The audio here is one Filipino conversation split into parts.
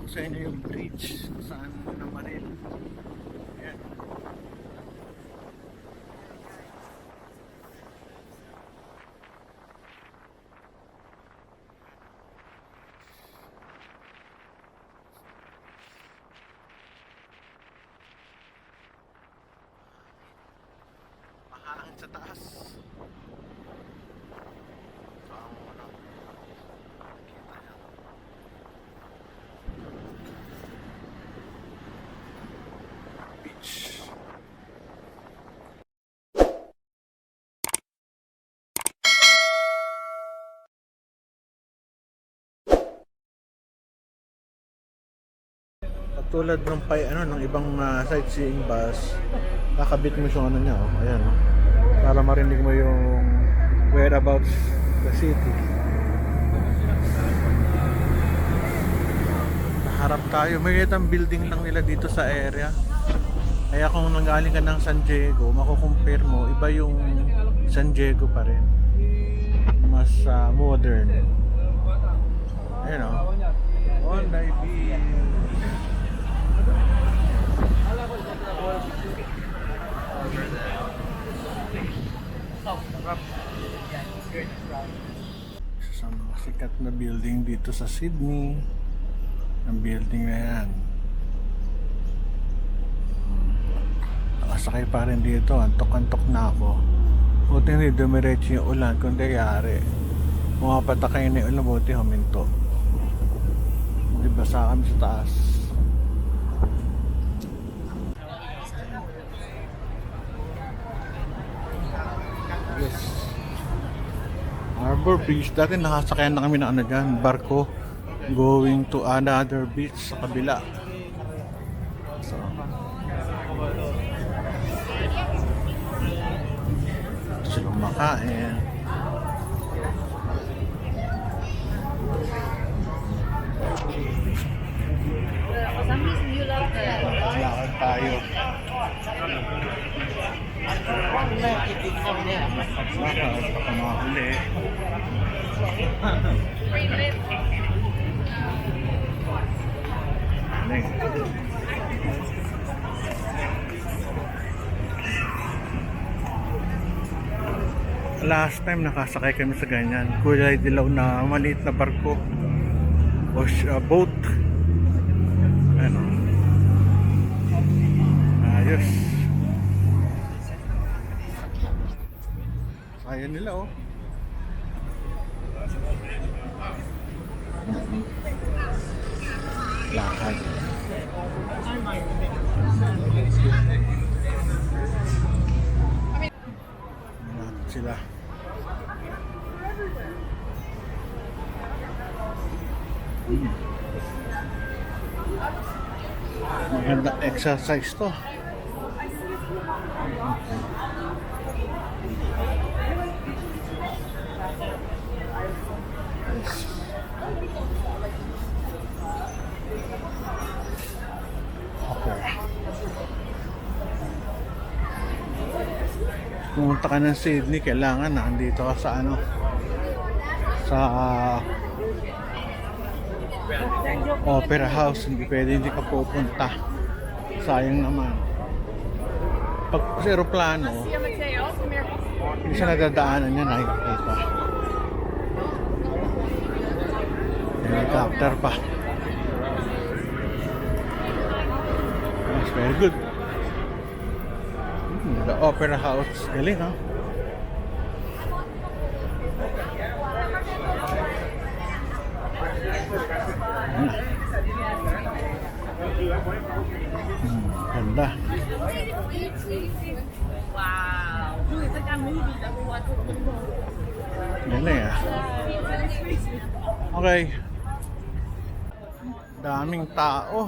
ko sa inyo yung bridge kung saan namaril. Ayan. Mahangin sa taas. Tulad ng ng ibang sightseeing bus, kakabit mo yung ano niya, oh. Ayan, oh. Para marinig mo yung whereabouts the city. Naharap tayo, may itang building lang nila dito sa area. Kaya kung nanggaling ka ng San Diego, makukumpare mo, iba yung San Diego pa rin. Mas modern. Ayan, oh. Honda Beach. Sa mga sikat na building dito sa Sydney, ang building na yan. Nakasakay pa rin dito, antok-antok na ako. Buti hindi dumiretso yung ulan, kundi yari pumapatakay na yung ulan, buti huminto. Hindi basa kami sa taas. Yes. Harbor Beach. Dati nakasakyan na kami ng dyan, barko going to another beach sa kabila. So, sila makain. Lakad tayo. Baka makahuli. Last time nakasakay kami sa ganyan, kulay dilaw na maliit na barko o boat. Ano? Ayos. Kaya nila, oh. Lakad. Sila. Magandang exercise to. Okay. Pumunta ka ng Sydney, kailangan nandito ka sa sa Opera House. Hindi pwede hindi ka pupunta, sayang naman. Pag sa aeroplano, hindi siya nadadaanan niya, nakikita. Helicopter pa. That's very good. The Opera House, galing, ha? Ganda. Wow. Galing, ah. Okay. Daming tao.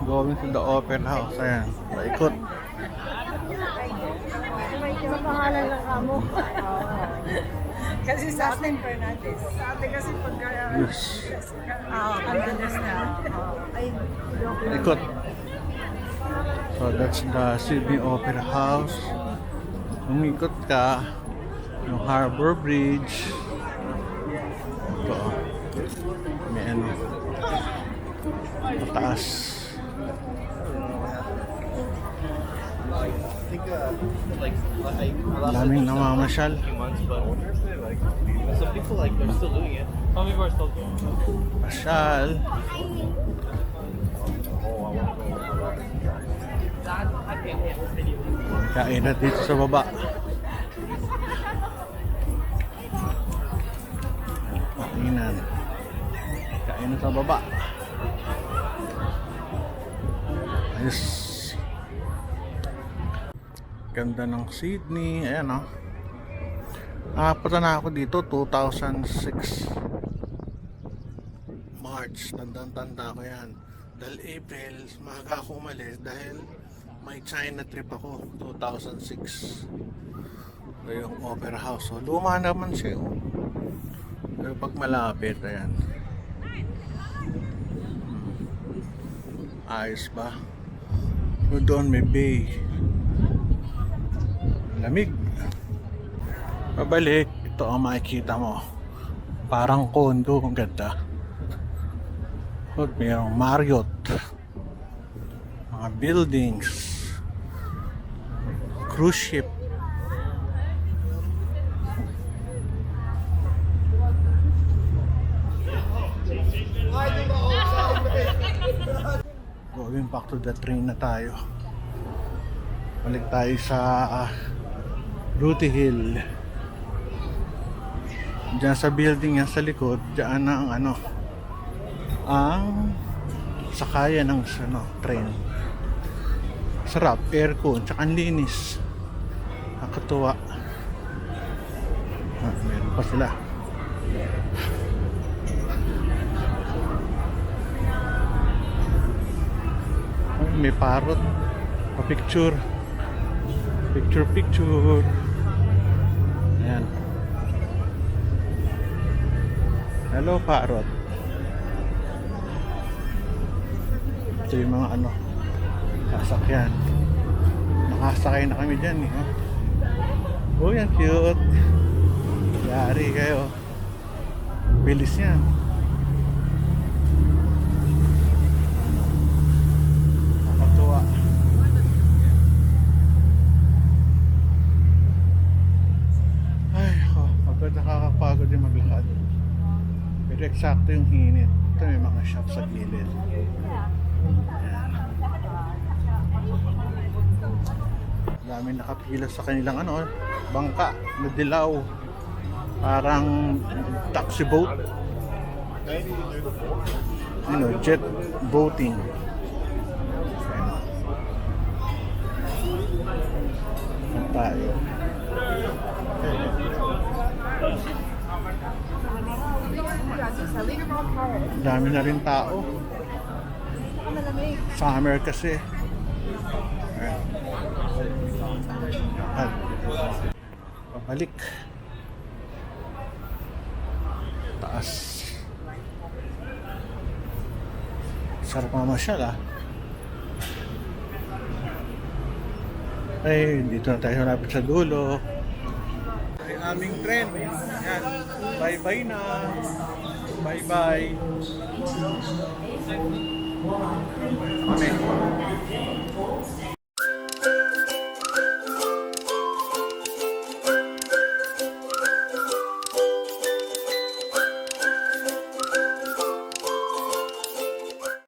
Going to the Opera House. Ayan, laikot. Sa pangalan lang kamo. Kasi sa atin Fernandez. Sa atin kasi pagka... Yes. Fernandez na. Ay, Ikot. So that's the Sydney Opera House. Umikot ka yung Harbor Bridge. Ito, may Mataas. Daming namamasyal. Some people like they're still doing it. Some people are still doing it. Masyal. Kainan dito sa baba. Kainan. Kainan sa baba. Ayos. Ganda ng Sydney. Ayan o. Nakapunta na ako dito 2006 March. Tandang-tanda ko yan. Dahil April, maaga ako umalis dahil may China trip ako 2006. Ito yung Opera House. So, luma naman siya. Oh. Pero pag malapit, ayan. Ayos ba? So, doon may bay. Lamig. Pabalik, ito ang makikita mo. Parang condo, ang ganda. At mayroong Marriott. Mga buildings. Cruise ship. Going back to the train na tayo. Balik tayo sa Ruti Hill. Diyan sa building yan sa likod, diyan ang ang sakayan ng train. Sarap, aircon, tsaka ang linis. Nakakatuwa. Meron pa sila. May parrot. Pa-picture. Picture. Ayan. Hello, parrot. Ito yung mga sasakyan. Nakasakay na kami dyan. Oh, yan cute. Yari kayo. Bilis yan. Nakakatuwa. Ay, pagod nakakapagod yung maglakad. Pero eksakto yung init. Ito may mga shop sa gilid. Dami nakapila sa kanilang bangka na dilaw. Parang taxi boat. Jet boating. Ayan tayo. Dami na rin tao. Summer kasi. At pabalik. Taas. Sarap mamasyal Ay, dito na tayo malapit sa dulo. Ay, aming tren. Yan. Bye-bye na. Bye-bye. Amen.